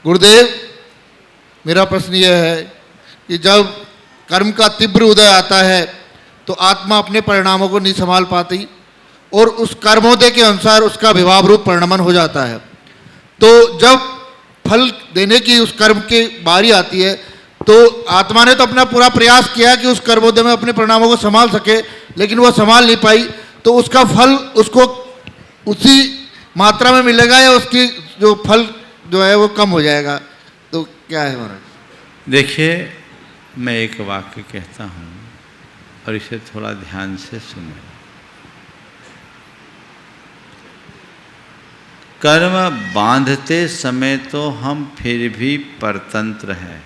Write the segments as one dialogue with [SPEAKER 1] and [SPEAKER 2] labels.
[SPEAKER 1] गुरुदेव, मेरा प्रश्न यह है कि जब कर्म का तीव्र उदय आता है तो आत्मा अपने परिणामों को नहीं संभाल पाती और उस कर्मोदय के अनुसार उसका विभाव रूप परिणमन हो जाता है। तो जब फल देने की उस कर्म की बारी आती है तो आत्मा ने तो अपना पूरा प्रयास किया कि उस कर्मोदय में अपने परिणामों को संभाल सके, लेकिन वह संभाल नहीं पाई, तो उसका फल उसको उसी मात्रा में मिलेगा या उसकी जो फल जो है वो कम हो जाएगा? तो क्या है महाराज?
[SPEAKER 2] देखिए, मैं एक वाक्य कहता हूँ और इसे थोड़ा ध्यान से सुने। कर्म बांधते समय तो हम फिर भी परतंत्र हैं।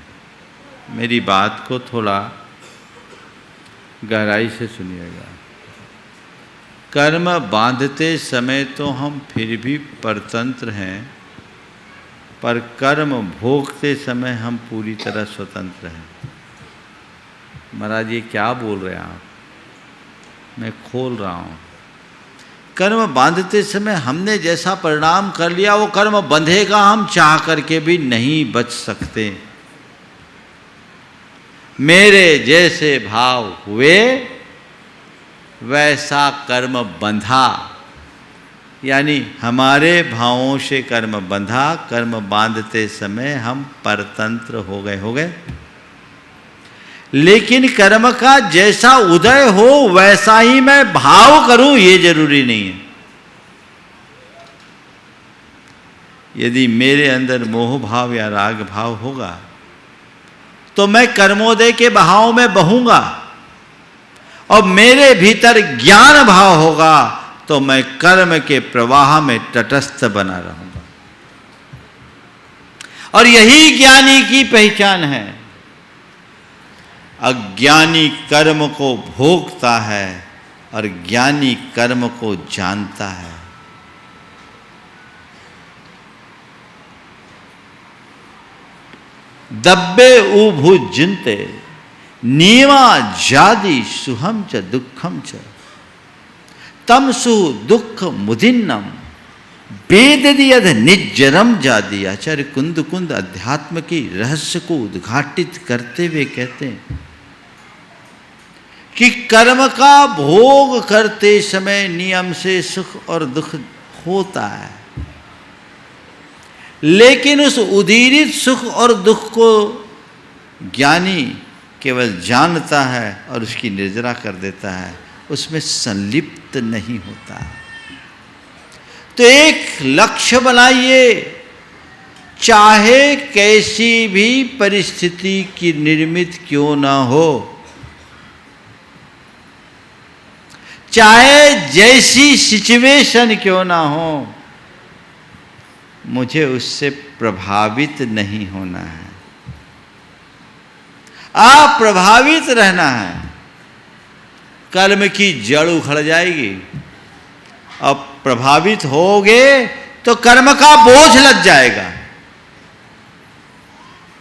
[SPEAKER 2] मेरी बात को थोड़ा गहराई से सुनिएगा। कर्म बांधते समय तो हम फिर भी परतंत्र हैं, पर कर्म भोगते समय हम पूरी तरह स्वतंत्र हैं। महाराज, ये क्या बोल रहे हैं आप? मैं खोल रहा हूँ। कर्म बांधते समय हमने जैसा परिणाम कर लिया वो कर्म बंधेगा, हम चाह करके भी नहीं बच सकते। मेरे जैसे भाव हुए वैसा कर्म बंधा, यानी हमारे भावों से कर्म बंधा। कर्म बांधते समय हम परतंत्र हो गए। लेकिन कर्म का जैसा उदय हो वैसा ही मैं भाव करूं ये जरूरी नहीं है। यदि मेरे अंदर मोह भाव या राग भाव होगा तो मैं कर्मोदय के बहाव में बहूंगा, और मेरे भीतर ज्ञान भाव होगा तो मैं कर्म के प्रवाह में तटस्थ बना रहूंगा। और यही ज्ञानी की पहचान है। अज्ञानी कर्म को भोगता है और ज्ञानी कर्म को जानता है। दब्बे उभुजिन्ते नीवा जादी सुहम च दुखम च तम सु दुख मुदिन्नम वेदयद निज्जरम जादी। आचार्य कुंद कुंद अध्यात्म की रहस्य को उद्घाटित करते हुए कहते हैं कि कर्म का भोग करते समय नियम से सुख और दुख होता है, लेकिन उस उदीरित सुख और दुख को ज्ञानी केवल जानता है और उसकी निर्जरा कर देता है, उसमें संलिप्त नहीं होता। तो एक लक्ष्य बनाइए, चाहे कैसी भी परिस्थिति की निर्मित क्यों ना हो, चाहे जैसी सिचुएशन क्यों ना हो, मुझे उससे प्रभावित नहीं होना है। आप प्रभावित रहना है। कर्म की जड़ उखड़ जाएगी। अब प्रभावित होगे तो कर्म का बोझ लग जाएगा।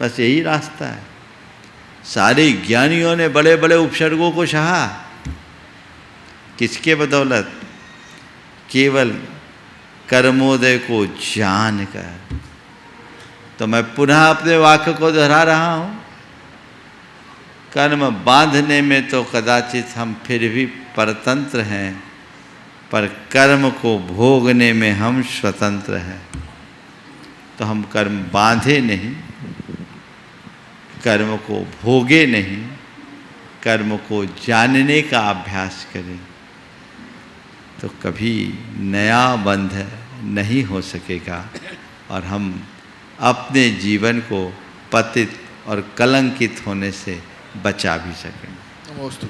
[SPEAKER 2] बस यही रास्ता है। सारे ज्ञानियों ने बड़े बड़े उपसर्गों को सहा, किसके बदौलत? केवल कर्मोदय को जानकर। तो मैं पुनः अपने वाक्य को दोहरा रहा हूं, कर्म बांधने में तो कदाचित हम फिर भी परतंत्र हैं, पर कर्म को भोगने में हम स्वतंत्र हैं। तो हम कर्म बांधे नहीं, कर्म को भोगे नहीं, कर्म को जानने का अभ्यास करें, तो कभी नया बंध नहीं हो सकेगा और हम अपने जीवन को पतित और कलंकित होने से बचा भी सकेंगे।
[SPEAKER 1] नमोस्तु।